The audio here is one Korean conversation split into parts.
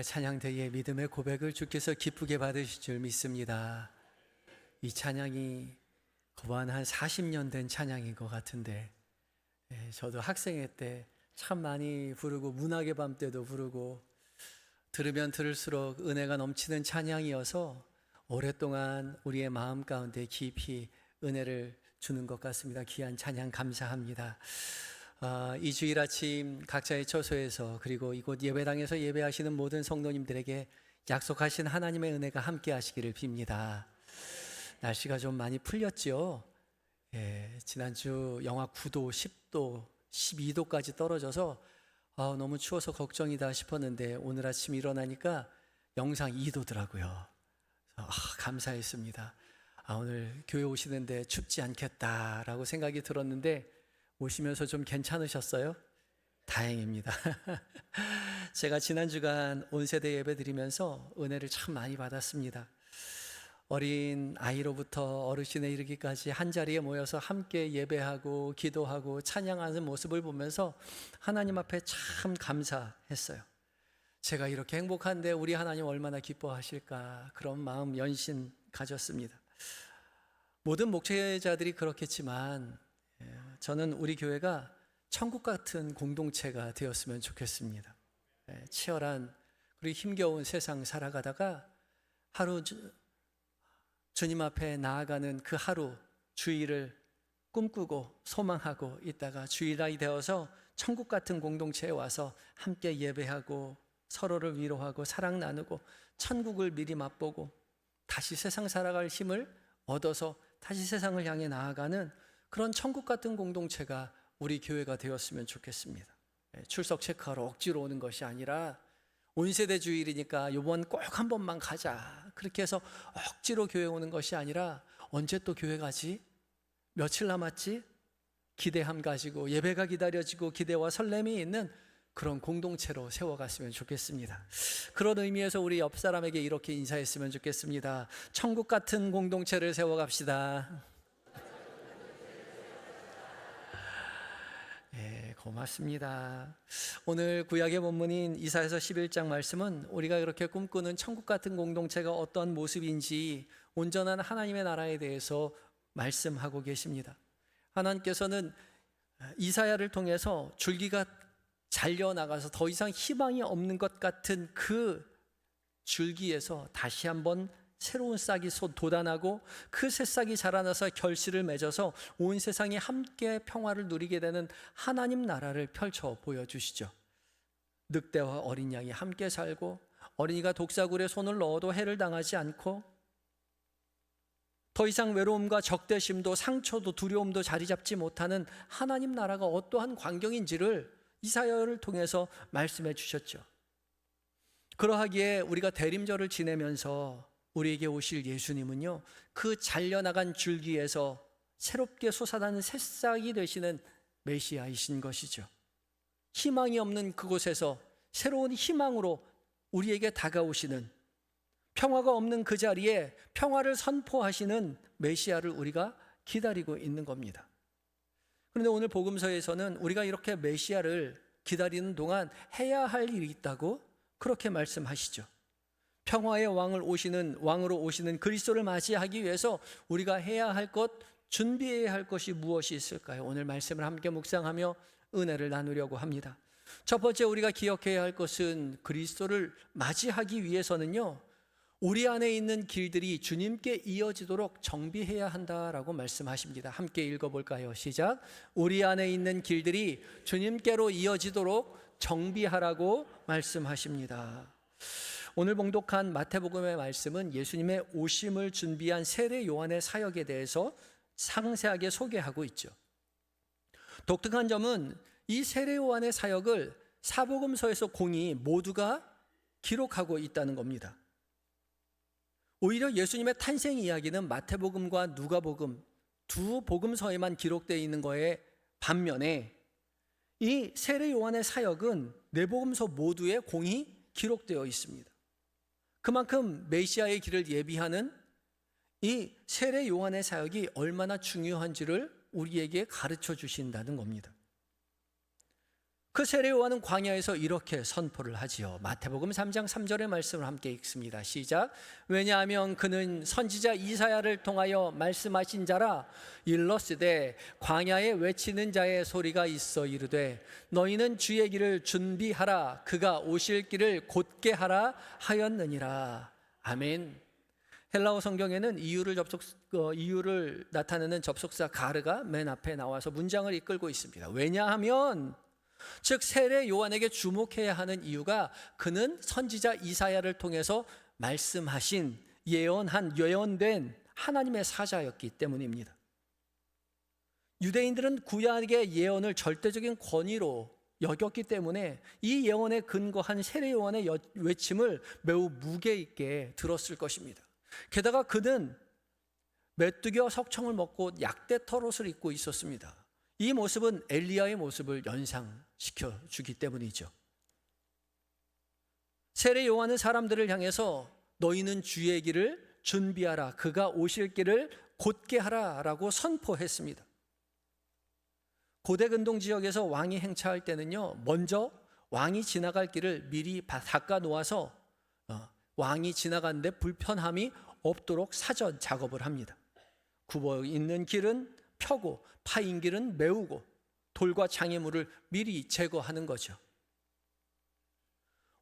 찬양대의 믿음의 고백을 주께서 기쁘게 받으실 줄 믿습니다. 이 찬양이 거의 한 40년 된 찬양인 것 같은데, 저도 학생회 때 참 많이 부르고 문학의 밤 때도 부르고 들으면 들을수록 은혜가 넘치는 찬양이어서 오랫동안 우리의 마음 가운데 깊이 은혜를 주는 것 같습니다. 귀한 찬양 감사합니다. 이 주일 아침 각자의 처소에서 그리고 이곳 예배당에서 예배하시는 모든 성도님들에게 약속하신 하나님의 은혜가 함께 하시기를 빕니다. 날씨가 좀 많이 풀렸죠. 지난주 영하 9도, 10도, 12도까지 떨어져서 너무 추워서 걱정이다 싶었는데 오늘 아침 일어나니까 영상 2도더라고요. 감사했습니다. 오늘 교회 오시는데 춥지 않겠다라고 생각이 들었는데 오시면서 좀 괜찮으셨어요? 다행입니다. 제가 지난 주간 온 세대 예배 드리면서 은혜를 참 많이 받았습니다. 어린 아이로부터 어르신에 이르기까지 한 자리에 모여서 함께 예배하고 기도하고 찬양하는 모습을 보면서 하나님 앞에 참 감사했어요. 제가 이렇게 행복한데 우리 하나님 얼마나 기뻐하실까, 그런 마음 연신 가졌습니다. 모든 목회자들이 그렇겠지만 저는 우리 교회가 천국 같은 공동체가 되었으면 좋겠습니다. 치열한 그리고 힘겨운 세상 살아가다가 하루 주님 앞에 나아가는 그 하루 주일을 꿈꾸고 소망하고 있다가 주일날이 되어서 천국 같은 공동체에 와서 함께 예배하고 서로를 위로하고 사랑 나누고 천국을 미리 맛보고 다시 세상 살아갈 힘을 얻어서 다시 세상을 향해 나아가는 그런 천국 같은 공동체가 우리 교회가 되었으면 좋겠습니다. 출석 체크하러 억지로 오는 것이 아니라 온세대 주일이니까 이번 꼭 한 번만 가자, 그렇게 해서 억지로 교회 오는 것이 아니라 언제 또 교회 가지? 며칠 남았지? 기대함 가지고 예배가 기다려지고 기대와 설렘이 있는 그런 공동체로 세워갔으면 좋겠습니다. 그런 의미에서 우리 옆 사람에게 이렇게 인사했으면 좋겠습니다. 천국 같은 공동체를 세워갑시다. 고맙습니다. 오늘 구약의 본문인 이사야서 11장 말씀은 우리가 이렇게 꿈꾸는 천국 같은 공동체가 어떠한 모습인지 온전한 하나님의 나라에 대해서 말씀하고 계십니다. 하나님께서는 이사야를 통해서 줄기가 잘려나가서 더 이상 희망이 없는 것 같은 그 줄기에서 다시 한번 새로운 싹이 돋아나고 그 새싹이 자라나서 결실을 맺어서 온 세상이 함께 평화를 누리게 되는 하나님 나라를 펼쳐 보여주시죠. 늑대와 어린 양이 함께 살고 어린이가 독사굴에 손을 넣어도 해를 당하지 않고 더 이상 외로움과 적대심도 상처도 두려움도 자리 잡지 못하는 하나님 나라가 어떠한 광경인지를 이사야를 통해서 말씀해 주셨죠. 그러하기에 우리가 대림절을 지내면서 우리에게 오실 예수님은요, 그 잘려나간 줄기에서 새롭게 솟아나는 새싹이 되시는 메시아이신 것이죠. 희망이 없는 그곳에서 새로운 희망으로 우리에게 다가오시는, 평화가 없는 그 자리에 평화를 선포하시는 메시아를 우리가 기다리고 있는 겁니다. 그런데 오늘 복음서에서는 우리가 이렇게 메시아를 기다리는 동안 해야 할 일이 있다고 그렇게 말씀하시죠. 평화의 왕으로 오시는 그리스도를 맞이하기 위해서 우리가 해야 할 것, 준비해야 할 것이 무엇이 있을까요? 오늘 말씀을 함께 묵상하며 은혜를 나누려고 합니다. 첫 번째 우리가 기억해야 할 것은 그리스도를 맞이하기 위해서는요, 우리 안에 있는 길들이 주님께 이어지도록 정비해야 한다라고 말씀하십니다. 함께 읽어볼까요? 시작. 우리 안에 있는 길들이 주님께로 이어지도록 정비하라고 말씀하십니다. 오늘 봉독한 마태복음의 말씀은 예수님의 오심을 준비한 세례 요한의 사역에 대해서 상세하게 소개하고 있죠. 독특한 점은 이 세례 요한의 사역을 사복음서에서 공히 모두가 기록하고 있다는 겁니다. 오히려 예수님의 탄생 이야기는 마태복음과 누가복음 두 복음서에만 기록되어 있는 거에 반면에 이 세례 요한의 사역은 네 복음서 모두에 공히 기록되어 있습니다. 그만큼 메시아의 길을 예비하는 이 세례 요한의 사역이 얼마나 중요한지를 우리에게 가르쳐 주신다는 겁니다. 그 세례 요한은 광야에서 이렇게 선포를 하지요. 마태복음 3장 3절의 말씀을 함께 읽습니다. 시작. 왜냐하면 그는 선지자 이사야를 통하여 말씀하신 자라. 일러스되 광야에 외치는 자의 소리가 있어 이르되 너희는 주의 길을 준비하라. 그가 오실 길을 곧게 하라 하였느니라. 아멘. 헬라어 성경에는 이유를 나타내는 접속사 가르가 맨 앞에 나와서 문장을 이끌고 있습니다. 왜냐하면, 즉 세례 요한에게 주목해야 하는 이유가 그는 선지자 이사야를 통해서 말씀하신 예언된 하나님의 사자였기 때문입니다. 유대인들은 구약의 예언을 절대적인 권위로 여겼기 때문에 이 예언에 근거한 세례 요한의 외침을 매우 무게 있게 들었을 것입니다. 게다가 그는 메뚜기와 석청을 먹고 약대 털옷을 입고 있었습니다. 이 모습은 엘리야의 모습을 연상시켜 주기 때문이죠. 세례 요한은 사람들을 향해서 너희는 주의 길을 준비하라. 그가 오실 길을 곧게 하라 라고 선포했습니다. 고대 근동 지역에서 왕이 행차할 때는요, 먼저 왕이 지나갈 길을 미리 닦아 놓아서 왕이 지나가는데 불편함이 없도록 사전 작업을 합니다. 굽어 있는 길은 펴고 파인 길은 메우고 돌과 장애물을 미리 제거하는 거죠.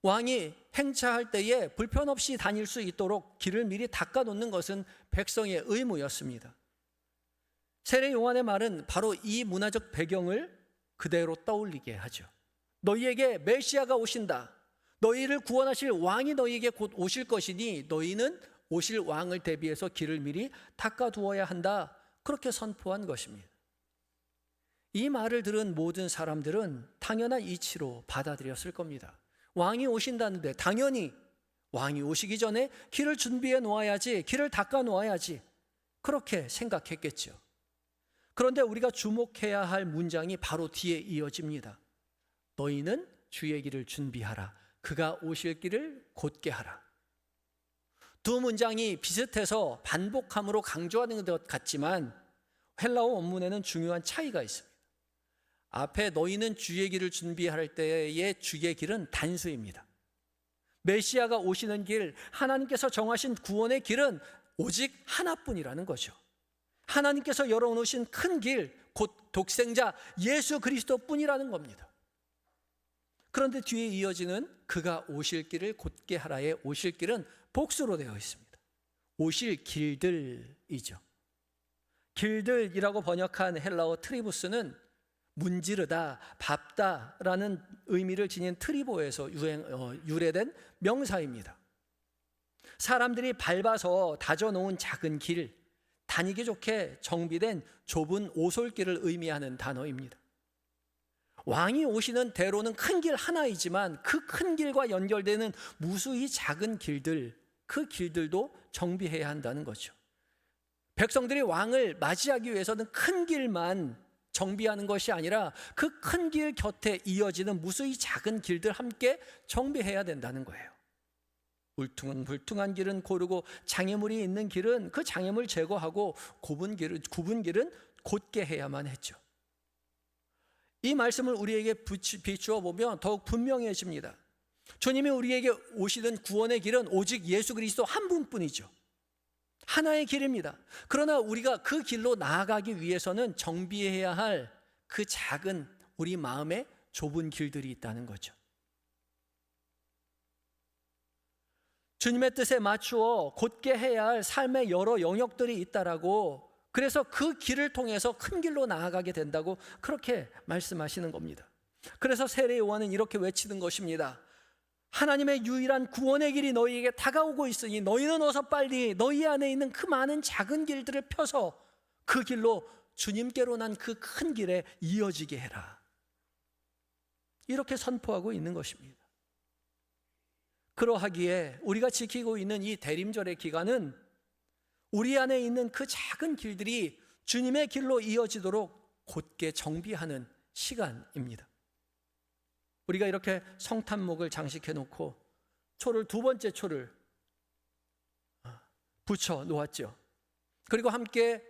왕이 행차할 때에 불편 없이 다닐 수 있도록 길을 미리 닦아 놓는 것은 백성의 의무였습니다. 세례 요한의 말은 바로 이 문화적 배경을 그대로 떠올리게 하죠. 너희에게 메시아가 오신다. 너희를 구원하실 왕이 너희에게 곧 오실 것이니 너희는 오실 왕을 대비해서 길을 미리 닦아 두어야 한다. 그렇게 선포한 것입니다. 이 말을 들은 모든 사람들은 당연한 이치로 받아들였을 겁니다. 왕이 오신다는데 당연히 왕이 오시기 전에 길을 준비해 놓아야지, 길을 닦아 놓아야지, 그렇게 생각했겠죠. 그런데 우리가 주목해야 할 문장이 바로 뒤에 이어집니다. 너희는 주의 길을 준비하라. 그가 오실 길을 곧게 하라. 두 문장이 비슷해서 반복함으로 강조하는 것 같지만 헬라어 원문에는 중요한 차이가 있습니다. 앞에 너희는 주의 길을 준비할 때의 주의 길은 단수입니다. 메시아가 오시는 길, 하나님께서 정하신 구원의 길은 오직 하나뿐이라는 거죠. 하나님께서 열어놓으신 큰 길, 곧 독생자 예수 그리스도뿐이라는 겁니다. 그런데 뒤에 이어지는 그가 오실 길을 곧게 하라의 오실 길은 복수로 되어 있습니다. 오실 길들이죠. 길들이라고 번역한 헬라어 트리부스는 문지르다, 밟다라는 의미를 지닌 트리보에서 유래된 명사입니다. 사람들이 밟아서 다져놓은 작은 길, 다니기 좋게 정비된 좁은 오솔길을 의미하는 단어입니다. 왕이 오시는 대로는 큰 길 하나이지만 그 큰 길과 연결되는 무수히 작은 길들, 그 길들도 정비해야 한다는 거죠. 백성들이 왕을 맞이하기 위해서는 큰 길만 정비하는 것이 아니라 그 큰 길 곁에 이어지는 무수히 작은 길들 함께 정비해야 된다는 거예요. 울퉁불퉁한 길은 고르고 장애물이 있는 길은 그 장애물 제거하고 굽은 길은 곧게 해야만 했죠. 이 말씀을 우리에게 비추어 보면 더욱 분명해집니다. 주님이 우리에게 오시는 구원의 길은 오직 예수 그리스도 한 분뿐이죠. 하나의 길입니다. 그러나 우리가 그 길로 나아가기 위해서는 정비해야 할 그 작은 우리 마음의 좁은 길들이 있다는 거죠. 주님의 뜻에 맞추어 곧게 해야 할 삶의 여러 영역들이 있다라고, 그래서 그 길을 통해서 큰 길로 나아가게 된다고 그렇게 말씀하시는 겁니다. 그래서 세례 요한은 이렇게 외치는 것입니다. 하나님의 유일한 구원의 길이 너희에게 다가오고 있으니 너희는 어서 빨리 너희 안에 있는 그 많은 작은 길들을 펴서 그 길로 주님께로 난 그 큰 길에 이어지게 해라. 이렇게 선포하고 있는 것입니다. 그러하기에 우리가 지키고 있는 이 대림절의 기간은 우리 안에 있는 그 작은 길들이 주님의 길로 이어지도록 곧게 정비하는 시간입니다. 우리가 이렇게 성탄목을 장식해 놓고 초를 두 번째 초를 붙여 놓았죠. 그리고 함께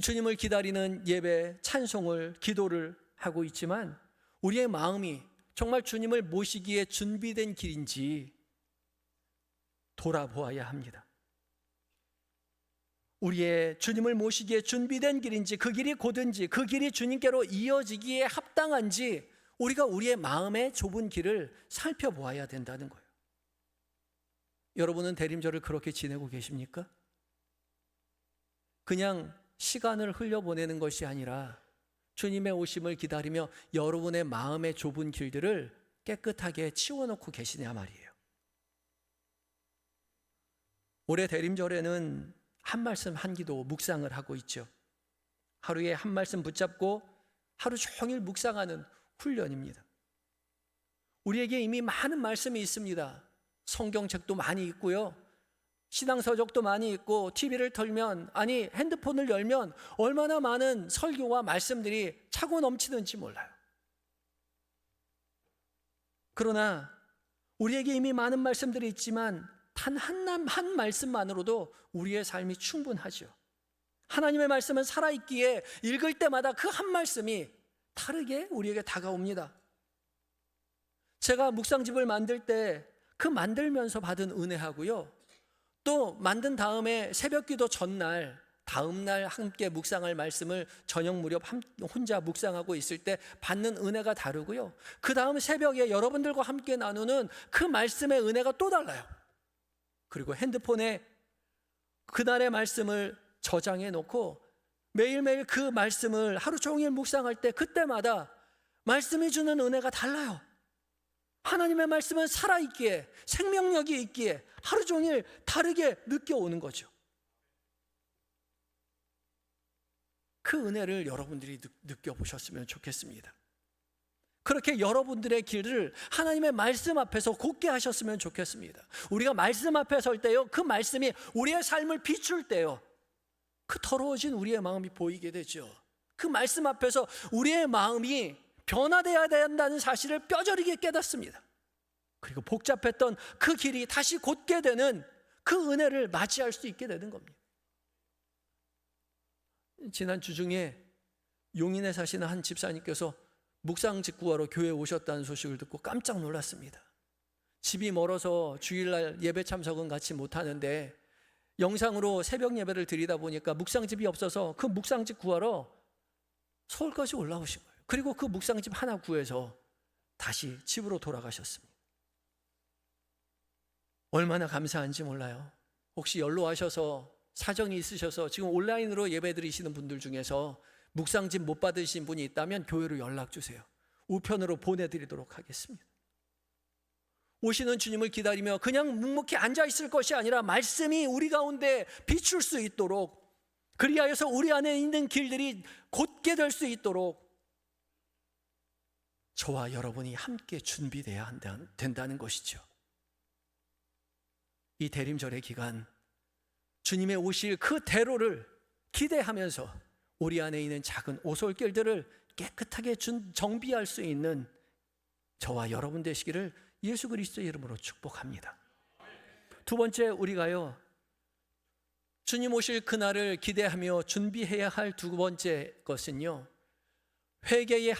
주님을 기다리는 예배, 찬송을, 기도를 하고 있지만 우리의 마음이 정말 주님을 모시기에 준비된 길인지 돌아보아야 합니다. 우리의 주님을 모시기에 준비된 길인지, 그 길이 곧은지, 그 길이 주님께로 이어지기에 합당한지 우리가 우리의 마음의 좁은 길을 살펴보아야 된다는 거예요. 여러분은 대림절을 그렇게 지내고 계십니까? 그냥 시간을 흘려보내는 것이 아니라 주님의 오심을 기다리며 여러분의 마음의 좁은 길들을 깨끗하게 치워놓고 계시냐 말이에요. 올해 대림절에는 한 말씀 한 기도 묵상을 하고 있죠. 하루에 한 말씀 붙잡고 하루 종일 묵상하는 훈련입니다. 우리에게 이미 많은 말씀이 있습니다. 성경책도 많이 있고요, 신앙서적도 많이 있고, TV를 틀면, 핸드폰을 열면 얼마나 많은 설교와 말씀들이 차고 넘치는지 몰라요. 그러나 우리에게 이미 많은 말씀들이 있지만 단 한 말씀만으로도 우리의 삶이 충분하죠. 하나님의 말씀은 살아있기에 읽을 때마다 그 한 말씀이 다르게 우리에게 다가옵니다. 제가 묵상집을 만들 때 그 만들면서 받은 은혜하고요, 또 만든 다음에 새벽기도 전날, 다음날 함께 묵상할 말씀을 저녁 무렵 혼자 묵상하고 있을 때 받는 은혜가 다르고요, 그 다음 새벽에 여러분들과 함께 나누는 그 말씀의 은혜가 또 달라요. 그리고 핸드폰에 그날의 말씀을 저장해 놓고 매일매일 그 말씀을 하루 종일 묵상할 때 그때마다 말씀이 주는 은혜가 달라요. 하나님의 말씀은 살아있기에, 생명력이 있기에 하루 종일 다르게 느껴오는 거죠. 그 은혜를 여러분들이 느껴보셨으면 좋겠습니다. 그렇게 여러분들의 길을 하나님의 말씀 앞에서 곧게 하셨으면 좋겠습니다. 우리가 말씀 앞에 설 때요, 그 말씀이 우리의 삶을 비출 때요, 그 더러워진 우리의 마음이 보이게 되죠. 그 말씀 앞에서 우리의 마음이 변화되어야 된다는 사실을 뼈저리게 깨닫습니다. 그리고 복잡했던 그 길이 다시 곧게 되는 그 은혜를 맞이할 수 있게 되는 겁니다. 지난 주중에 용인에 사시는 한 집사님께서 묵상 직구하러 교회에 오셨다는 소식을 듣고 깜짝 놀랐습니다. 집이 멀어서 주일날 예배 참석은 같이 못하는데 영상으로 새벽 예배를 드리다 보니까 묵상집이 없어서 그 묵상집 구하러 서울까지 올라오신 거예요. 그리고 그 묵상집 하나 구해서 다시 집으로 돌아가셨습니다. 얼마나 감사한지 몰라요. 혹시 연로하셔서 사정이 있으셔서 지금 온라인으로 예배 드리시는 분들 중에서 묵상집 못 받으신 분이 있다면 교회로 연락 주세요. 우편으로 보내드리도록 하겠습니다. 오시는 주님을 기다리며 그냥 묵묵히 앉아있을 것이 아니라 말씀이 우리 가운데 비출 수 있도록, 그리하여서 우리 안에 있는 길들이 곧게 될 수 있도록 저와 여러분이 함께 준비되어야 된다는 것이죠. 이 대림절의 기간, 주님의 오실 그 대로를 기대하면서 우리 안에 있는 작은 오솔길들을 깨끗하게 정비할 수 있는 저와 여러분 되시기를 예수 그리스도의 이름으로 축복합니다. 두 번째, 우리가요, 주님 오실 그날을 기대하며 준비해야 할 두 번째 것은요, 회개의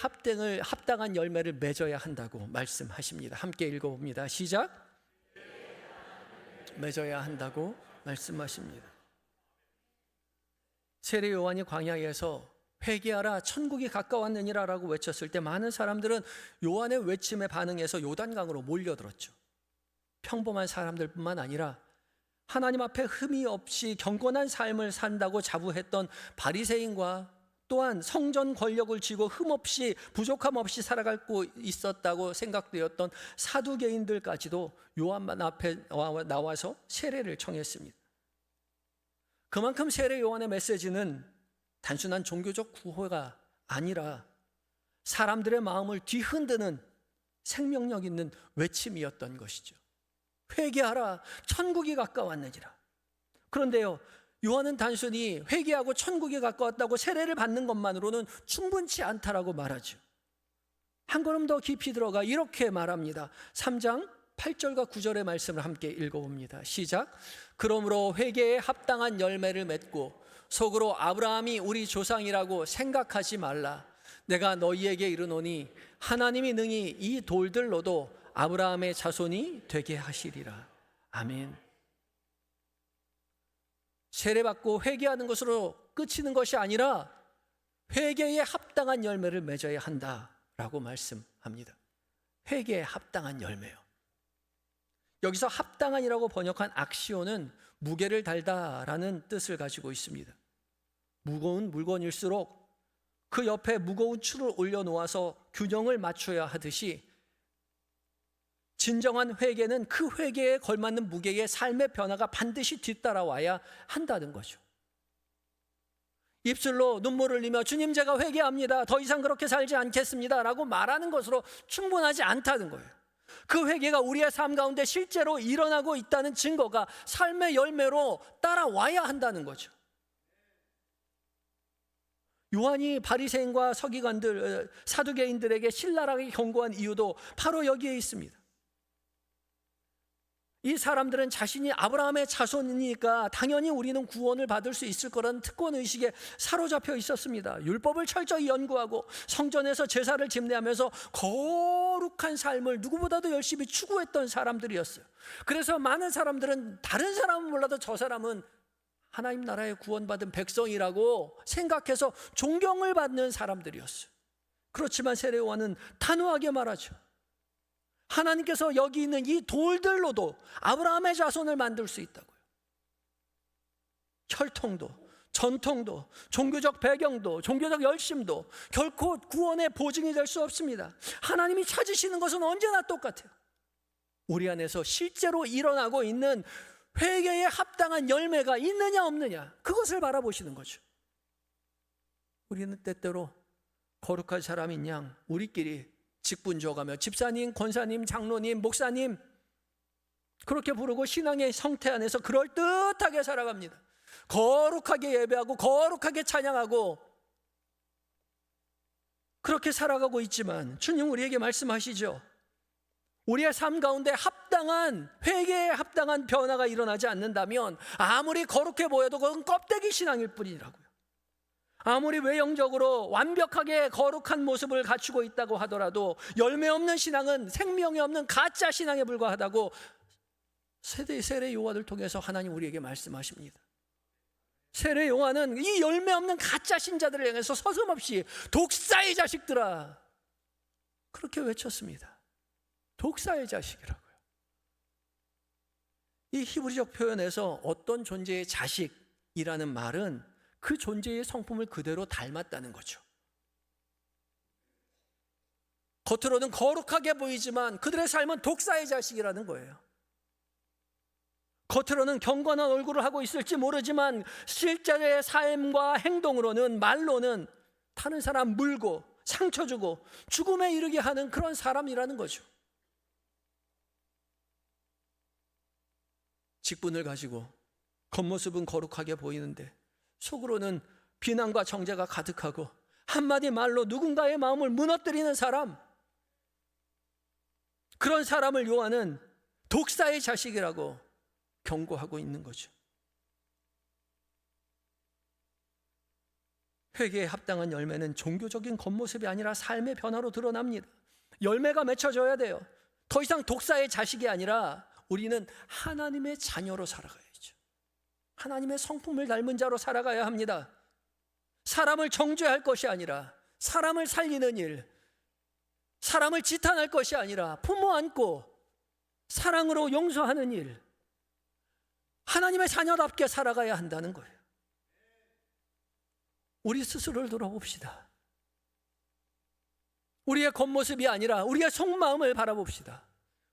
합당한 열매를 맺어야 한다고 말씀하십니다. 함께 읽어봅니다. 시작. 맺어야 한다고 말씀하십니다. 세례 요한이 광야에서 회개하라 천국이 가까웠느니라 라고 외쳤을 때 많은 사람들은 요한의 외침에 반응해서 요단강으로 몰려들었죠. 평범한 사람들뿐만 아니라 하나님 앞에 흠이 없이 경건한 삶을 산다고 자부했던 바리새인과 또한 성전 권력을 쥐고 흠 없이 부족함 없이 살아가고 있었다고 생각되었던 사두개인들까지도 요한만 앞에 나와서 세례를 청했습니다. 그만큼 세례 요한의 메시지는 단순한 종교적 구호가 아니라 사람들의 마음을 뒤흔드는 생명력 있는 외침이었던 것이죠. 회개하라 천국이 가까웠느니라. 그런데요, 요한은 단순히 회개하고 천국이 가까웠다고 세례를 받는 것만으로는 충분치 않다라고 말하죠. 한 걸음 더 깊이 들어가 이렇게 말합니다. 3장 8절과 9절의 말씀을 함께 읽어봅니다. 시작. 그러므로 회개에 합당한 열매를 맺고 속으로 아브라함이 우리 조상이라고 생각하지 말라. 내가 너희에게 이르노니 하나님이 능히 이 돌들로도 아브라함의 자손이 되게 하시리라. 아멘. 세례받고 회개하는 것으로 끝이는 것이 아니라 회개에 합당한 열매를 맺어야 한다라고 말씀합니다. 회개에 합당한 열매요. 여기서 합당한이라고 번역한 악시오는 무게를 달다라는 뜻을 가지고 있습니다. 무거운 물건일수록 그 옆에 무거운 추를 올려놓아서 균형을 맞춰야 하듯이 진정한 회개는 그 회개에 걸맞는 무게의 삶의 변화가 반드시 뒤따라와야 한다는 거죠. 입술로 눈물을 흘리며 주님 제가 회개합니다. 더 이상 그렇게 살지 않겠습니다. 라고 말하는 것으로 충분하지 않다는 거예요. 그 회개가 우리의 삶 가운데 실제로 일어나고 있다는 증거가 삶의 열매로 따라와야 한다는 거죠. 요한이 바리새인과 서기관들, 사두개인들에게 신랄하게 경고한 이유도 바로 여기에 있습니다. 이 사람들은 자신이 아브라함의 자손이니까 당연히 우리는 구원을 받을 수 있을 거라는 특권의식에 사로잡혀 있었습니다. 율법을 철저히 연구하고 성전에서 제사를 집례하면서 거룩한 삶을 누구보다도 열심히 추구했던 사람들이었어요. 그래서 많은 사람들은 다른 사람은 몰라도 저 사람은 하나님 나라에 구원받은 백성이라고 생각해서 존경을 받는 사람들이었어요. 그렇지만 세례 요한은 단호하게 말하죠. 하나님께서 여기 있는 이 돌들로도 아브라함의 자손을 만들 수 있다고요. 혈통도, 전통도, 종교적 배경도, 종교적 열심도 결코 구원의 보증이 될 수 없습니다. 하나님이 찾으시는 것은 언제나 똑같아요. 우리 안에서 실제로 일어나고 있는 회개에 합당한 열매가 있느냐 없느냐, 그것을 바라보시는 거죠. 우리는 때때로 거룩한 사람인 양 우리끼리 직분져가며 집사님, 권사님, 장로님, 목사님 그렇게 부르고 신앙의 성태 안에서 그럴듯하게 살아갑니다. 거룩하게 예배하고 거룩하게 찬양하고 그렇게 살아가고 있지만 주님 우리에게 말씀하시죠. 우리의 삶 가운데 합당한 회개에 합당한 변화가 일어나지 않는다면 아무리 거룩해 보여도 그건 껍데기 신앙일 뿐이라고요. 아무리 외형적으로 완벽하게 거룩한 모습을 갖추고 있다고 하더라도 열매 없는 신앙은 생명이 없는 가짜 신앙에 불과하다고 세례 요한을 통해서 하나님 우리에게 말씀하십니다. 세례 요한은 이 열매 없는 가짜 신자들을 향해서 서슴없이 독사의 자식들아 그렇게 외쳤습니다. 독사의 자식이라고요. 이 히브리적 표현에서 어떤 존재의 자식이라는 말은 그 존재의 성품을 그대로 닮았다는 거죠. 겉으로는 거룩하게 보이지만 그들의 삶은 독사의 자식이라는 거예요. 겉으로는 경건한 얼굴을 하고 있을지 모르지만 실제의 삶과 행동으로는, 말로는 다른 사람 물고 상처 주고 죽음에 이르게 하는 그런 사람이라는 거죠. 직분을 가지고 겉모습은 거룩하게 보이는데 속으로는 비난과 정죄가 가득하고 한마디 말로 누군가의 마음을 무너뜨리는 사람, 그런 사람을 요한은 독사의 자식이라고 경고하고 있는 거죠. 회개에 합당한 열매는 종교적인 겉모습이 아니라 삶의 변화로 드러납니다. 열매가 맺혀져야 돼요. 더 이상 독사의 자식이 아니라 우리는 하나님의 자녀로 살아가야죠. 하나님의 성품을 닮은 자로 살아가야 합니다. 사람을 정죄할 것이 아니라 사람을 살리는 일, 사람을 지탄할 것이 아니라 품어 안고 사랑으로 용서하는 일, 하나님의 자녀답게 살아가야 한다는 거예요. 우리 스스로를 돌아봅시다. 우리의 겉모습이 아니라 우리의 속마음을 바라봅시다.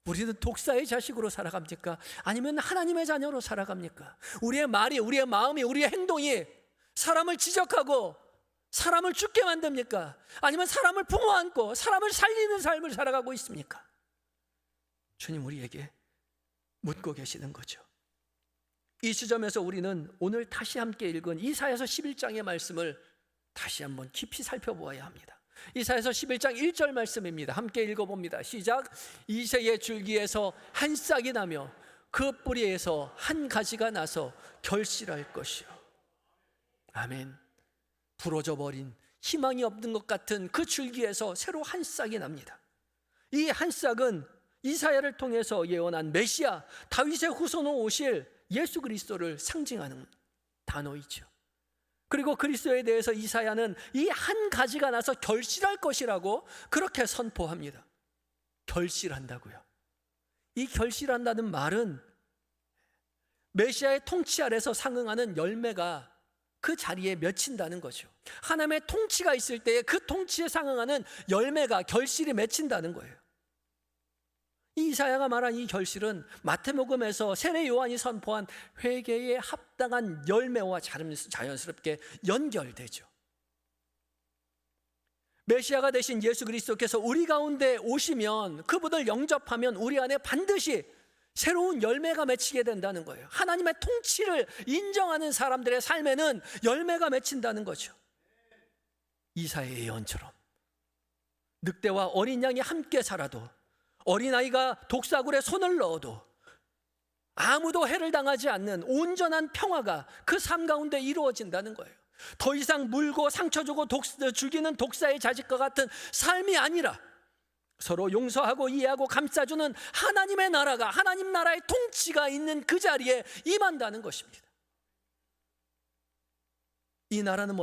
우리는 독사의 자식으로 살아갑니까? 아니면 하나님의 자녀로 살아갑니까? 우리의 말이, 우리의 마음이, 우리의 행동이 사람을 지적하고 사람을 죽게 만듭니까? 아니면 사람을 품어 안고 사람을 살리는 삶을 살아가고 있습니까? 주님 우리에게 묻고 계시는 거죠. 이 지점에서 우리는 오늘 다시 함께 읽은 이사야서 11장의 말씀을 다시 한번 깊이 살펴보아야 합니다. 이사야서 11장 1절 말씀입니다. 함께 읽어봅니다. 시작. 이새의 줄기에서 한 싹이 나며 그 뿌리에서 한 가지가 나서 결실할 것이요. 아멘. 부러져 버린 희망이 없는 것 같은 그 줄기에서 새로 한 싹이 납니다. 이 한 싹은 이사야를 통해서 예언한 메시아, 다윗의 후손으로 오실 예수 그리스도를 상징하는 단어이죠. 그리고 그리스도에 대해서 이사야는 이 한 가지가 나서 결실할 것이라고 그렇게 선포합니다. 결실한다고요. 이 결실한다는 말은 메시아의 통치 아래서 상응하는 열매가 그 자리에 맺힌다는 거죠. 하나님의 통치가 있을 때에 그 통치에 상응하는 열매가, 결실이 맺힌다는 거예요. 이 이사야가 말한 이 결실은 마태복음에서 세례 요한이 선포한 회개에 합당한 열매와 자연스럽게 연결되죠. 메시아가 되신 예수 그리스도께서 우리 가운데 오시면, 그분을 영접하면 우리 안에 반드시 새로운 열매가 맺히게 된다는 거예요. 하나님의 통치를 인정하는 사람들의 삶에는 열매가 맺힌다는 거죠. 이사야의 예언처럼 늑대와 어린 양이 함께 살아도, 어린아이가 독사굴에 손을 넣어도 아무도 해를 당하지 않는 온전한 평화가 그 삶 가운데 이루어진다는 거예요. 더 이상 물고 상처 주고 죽이는 독사의 자식과 같은 삶이 아니라 서로 용서하고 이해하고 감싸주는 하나님의 나라가, 하나님 나라의 통치가 있는 그 자리에 임한다는 것입니다. 이 나라는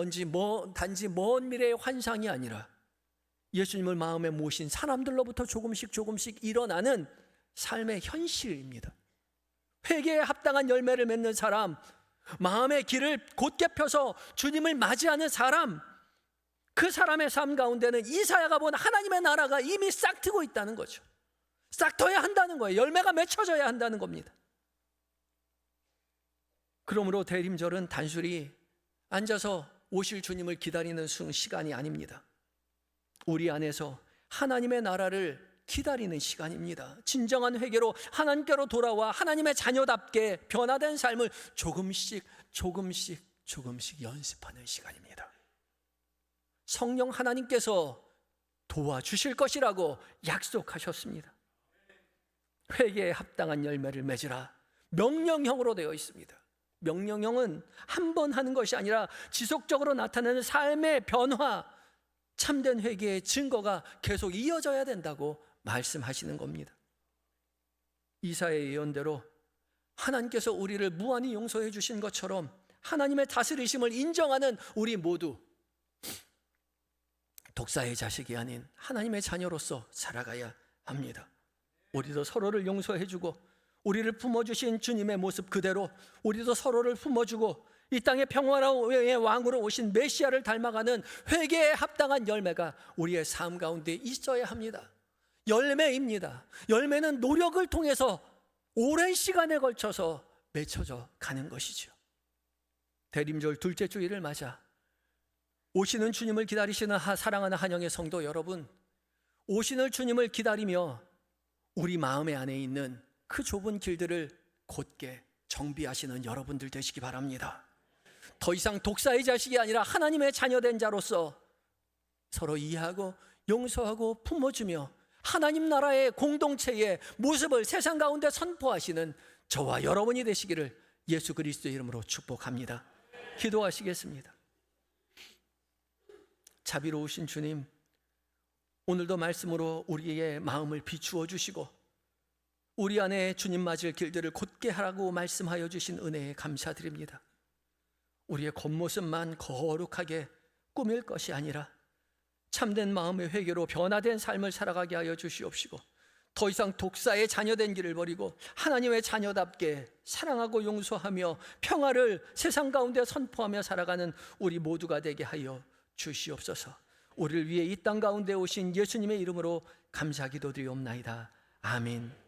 단지 먼 미래의 환상이 아니라 예수님을 마음에 모신 사람들로부터 조금씩 일어나는 삶의 현실입니다. 회개에 합당한 열매를 맺는 사람, 마음의 길을 곧게 펴서 주님을 맞이하는 사람, 그 사람의 삶 가운데는 이사야가 본 하나님의 나라가 이미 싹트고 있다는 거죠. 싹터야 한다는 거예요. 열매가 맺혀져야 한다는 겁니다. 그러므로 대림절은 단순히 앉아서 오실 주님을 기다리는 시간이 아닙니다. 우리 안에서 하나님의 나라를 기다리는 시간입니다. 진정한 회개로 하나님께로 돌아와 하나님의 자녀답게 변화된 삶을 조금씩 연습하는 시간입니다. 성령 하나님께서 도와주실 것이라고 약속하셨습니다. 회개에 합당한 열매를 맺으라, 명령형으로 되어 있습니다. 명령형은 한 번 하는 것이 아니라 지속적으로 나타나는 삶의 변화, 참된 회개의 증거가 계속 이어져야 된다고 말씀하시는 겁니다. 이사야의 예언대로 하나님께서 우리를 무한히 용서해 주신 것처럼 하나님의 다스리심을 인정하는 우리 모두 독사의 자식이 아닌 하나님의 자녀로서 살아가야 합니다. 우리도 서로를 용서해 주고, 우리를 품어주신 주님의 모습 그대로 우리도 서로를 품어주고, 이 땅의 평화의 왕으로 오신 메시아를 닮아가는 회개에 합당한 열매가 우리의 삶 가운데 있어야 합니다. 열매입니다. 열매는 노력을 통해서 오랜 시간에 걸쳐서 맺혀져 가는 것이죠. 대림절 둘째 주일을 맞아 오시는 주님을 기다리시는 사랑하는 한영의 성도 여러분, 오시는 주님을 기다리며 우리 마음의 안에 있는 그 좁은 길들을 곧게 정비하시는 여러분들 되시기 바랍니다. 더 이상 독사의 자식이 아니라 하나님의 자녀된 자로서 서로 이해하고 용서하고 품어주며 하나님 나라의 공동체의 모습을 세상 가운데 선포하시는 저와 여러분이 되시기를 예수 그리스도의 이름으로 축복합니다. 기도하시겠습니다. 자비로우신 주님, 오늘도 말씀으로 우리의 마음을 비추어 주시고 우리 안에 주님 맞을 길들을 곧게 하라고 말씀하여 주신 은혜에 감사드립니다. 우리의 겉모습만 거룩하게 꾸밀 것이 아니라 참된 마음의 회개로 변화된 삶을 살아가게 하여 주시옵시고, 더 이상 독사의 자녀된 길을 버리고 하나님의 자녀답게 사랑하고 용서하며 평화를 세상 가운데 선포하며 살아가는 우리 모두가 되게 하여 주시옵소서. 우리를 위해 이 땅 가운데 오신 예수님의 이름으로 감사 기도드리옵나이다. 아멘.